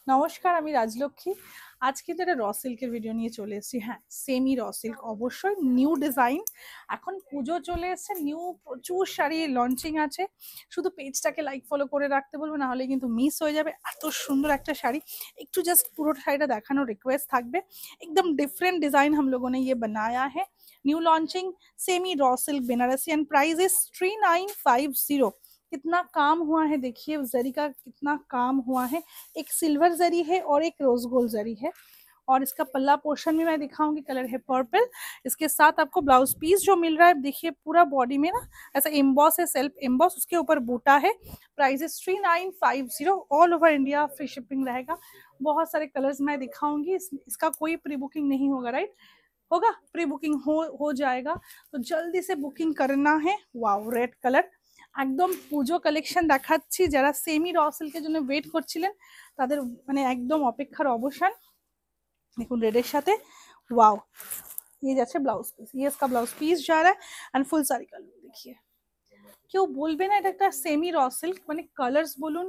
নমস্কার, আমি রাজলক্ষ্মী। আজ কিন্তু একটা র সিল্কের ভিডিও নিয়ে চলে এসেছি। হ্যাঁ, সেমি র সিল্ক, অবশ্যই নিউ ডিজাইন। এখন পুজো চলে এসেছে, নিউ প্রচুর শাড়ি লঞ্চিং আছে। শুধু পেজটাকে লাইক ফলো করে রাখতে বলবো, না হলে কিন্তু মিস হয়ে যাবে। এত সুন্দর একটা শাড়ি, একটু জাস্ট পুরো শাড়িটা দেখানোর রিকোয়েস্ট থাকবে। एकदम डिफरेंट डिजाइन हम लोगों ने ये बनाया है। New launching semi raw silk Banarasi and price is 3950। कितना काम हुआ है, देखिए जरी का कितना काम हुआ है। एक सिल्वर जरी है और एक रोज गोल्ड जरी है। और इसका पल्ला पोर्शन भी मैं दिखाऊंगी, कलर है पर्पल। इसके साथ आपको ब्लाउज पीस जो मिल रहा है, देखिए पूरा बॉडी में ना ऐसा एम्बॉस है, सेल्फ एम्बॉस, उसके ऊपर बूटा है। Price is 3950। All over India free shipping रहेगा। बहुत सारे कलर्स मैं दिखाऊंगी। इसका कोई प्री बुकिंग नहीं होगा, राइट? होगा प्री बुकिंग, हो जाएगा। तो जल्दी से बुकिंग करना है। वाओ, रेड कलर একদম পুজো কালেকশন দেখাচ্ছি। যারা সেমি র সিল্কের জন্য ওয়েট করছিলেন তাদের মানে একদম অপেক্ষার অবসান। দেখুন রেডের সাথে, वाओ, ये যাচ্ছে ব্লাউজ পিস, ये इसका ब्लाउज पीस जा रहा है एंड फुल साड़ी का लुक देखिए। কেউ বলবে না এটা একটা সেমি র সিল্ক, মানে কালার্স বলুন,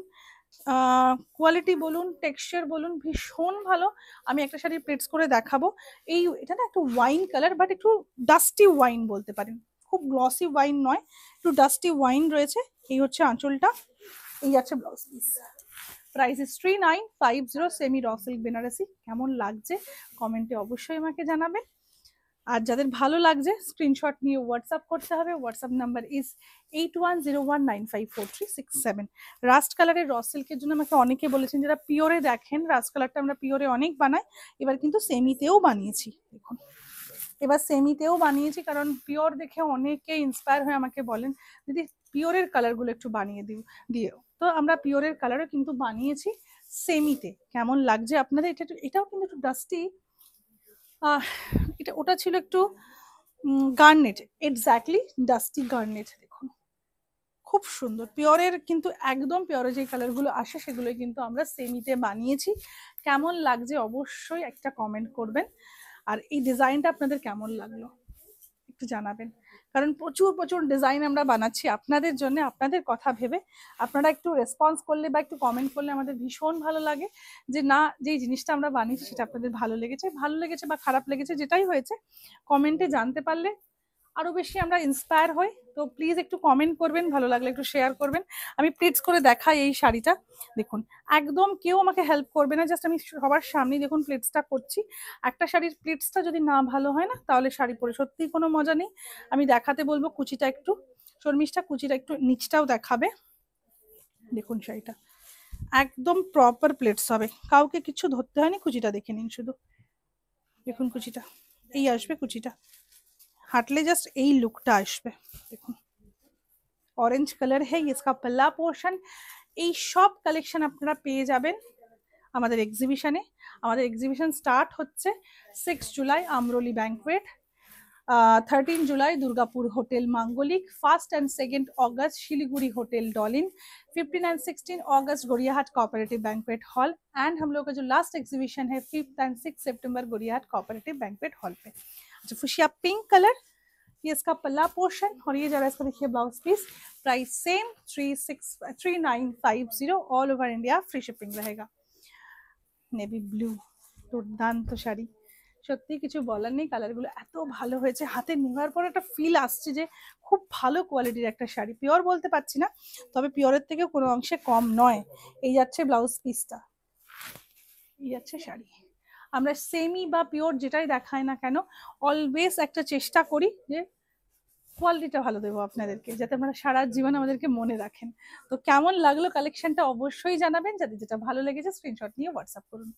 কোয়ালিটি বলুন, টেক্সচার বলুন, ভীষণ ভালো। আমি একটা শাড়ি প্লেটস করে দেখাবো। এটা না একটু ওয়াইন কালার, বাট একটু ডাস্টি ওয়াইন বলতে পারেন, খুব গ্লসি ওয়াইন নয়, একটু ডাস্টি ওয়াইন রয়েছে। এই হচ্ছে আঁচলটা, এই আছে blouse piece. Price is 3950, semi র সিল্ক বেনারসি। কেমন লাগছে কমেন্টে অবশ্যই আমাকে জানাবেন। আর যাদের ভালো লাগছে স্ক্রিনশট নিয়ে হোয়াটসঅ্যাপ করতে হবে। WhatsApp number is 8101954367। রাস্ট কালারের র সিল্কের জন্য আমাকে অনেকে বলেছেন, যারা পিওরে দেখেন, রাস্ট কালারটা আমরা পিওরে অনেক বানাই। এবার কিন্তু সেমিতেও বানিয়েছি, দেখুন এবার সেমিতেও বানিয়েছি, কারণ পিওর দেখে অনেকে ইন্সপায়ার হয়ে আমাকে বলেন দিদি পিওরের কালারগুলো একটু বানিয়ে দিও। তো আমরা পিওরের কালারও কিন্তু বানিয়েছি সেমিতে। কেমন লাগছে আপনাদের? এটাও কিন্তু একটু ডাস্টি, এটা ওটা ছিল একটু গার্নেট, এক্স্যাক্টলি ডাস্টি গার্নেট। দেখুন খুব সুন্দর পিওরের, কিন্তু একদম পিওরে যে কালারগুলো আসে সেগুলোই কিন্তু আমরা সেমিতে বানিয়েছি। কেমন লাগছে অবশ্যই একটা কমেন্ট করবেন। আর এই ডিজাইনটা আপনাদের কেমন লাগলো একটু জানাবেন, কারণ প্রচুর প্রচুর ডিজাইন আমরা বানাচ্ছি আপনাদের জন্য, আপনাদের কথা ভেবে। আপনারা একটু রেসপন্স করলে বা একটু কমেন্ট করলে আমাদের ভীষণ ভালো লাগে, যে না, যে জিনিসটা আমরা বানিয়েছি সেটা আপনাদের ভালো লেগেছে বা খারাপ লেগেছে, যেটাই হয়েছে কমেন্টে জানতে পারলে আরো বেশি আমরা ইন্সপায়ার হই। তো প্লিজ একটু কমেন্ট করবেন, ভালো লাগলে একটু শেয়ার করবেন। আমি প্লিটস করে দেখাই এই শাড়িটা। দেখুন একদম কেউ আমাকে হেল্প করবে না, জাস্ট আমি সবার সামনে দেখুন প্লিটসটা করছি। একটা শাড়ির প্লিটসটা যদি না ভালো হয় না, তাহলে শাড়ি পরে সত্যিই কোনো মজা নেই। আমি দেখাতে বলবো কুচিটা একটু, শর্মিষ্ঠা কুচিটা একটু নিচটাও দেখাবে। দেখুন শাড়িটা একদম প্রপার প্লেটস হবে, কাউকে কিছু ধরতে হয়নি। কুচিটা দেখে নিন শুধু, দেখুন কুচিটা এই আসবে, কুচিটা হাঁটলে জাস্ট এই লুকটা আসবে। দেখুন অরেঞ্জ কালার है इसका पल्ला पोर्शन। এই সব কালেকশন আপনারা পেয়ে যাবেন আমাদের এক্সিবিশনে। আমাদের এক্সিবিশন স্টার্ট হচ্ছে 6 জুলাই আমরোলি banquet, 13 July Durgapur hotel Mangalik, 1 and 2 अगस्त शिलीगुड़ी होटल डॉलिन, 15 and 16 अगस्त Gariahat cooperative banquet hall, and हम लोग का जो लास्ट एग्जीबिशन है 5 and 6 सितंबर गोरियाहाट कोऑपरेटिव बैंक्वेट हॉल पे। अच्छा फुशिया पिंक कलर, ये इसका पल्ला पोर्शन, और ये जरा इसका देखिए blouse piece. Price same 3950, all over India free shipping रहेगा। नेवी ब्लू দুর্দান্ত শাড়ি, সত্যি কিছু বলার নেই, কালারগুলো এত ভালো হয়েছে। হাতে নেওয়ার পর একটা ফিল আসছে যে খুব ভালো কোয়ালিটির একটা শাড়ি। পিওর বলতে পারছি না, তবে পিওরের থেকেও কোনো অংশে কম নয়। এই যাচ্ছে ব্লাউজ পিসটা, এই যাচ্ছে শাড়ি। আমরা সেমি বা পিওর যেটাই দেখাই না কেন, অলওয়েজ একটা চেষ্টা করি যে কোয়ালিটিটা ভালো দেবো আপনাদেরকে, যাতে আপনারা সারা জীবন আমাদেরকে মনে রাখেন। তো কেমন লাগলো কালেকশনটা অবশ্যই জানাবেন। যাদের যেটা ভালো লেগেছে স্ক্রিনশট নিয়ে হোয়াটসঅ্যাপ করুন।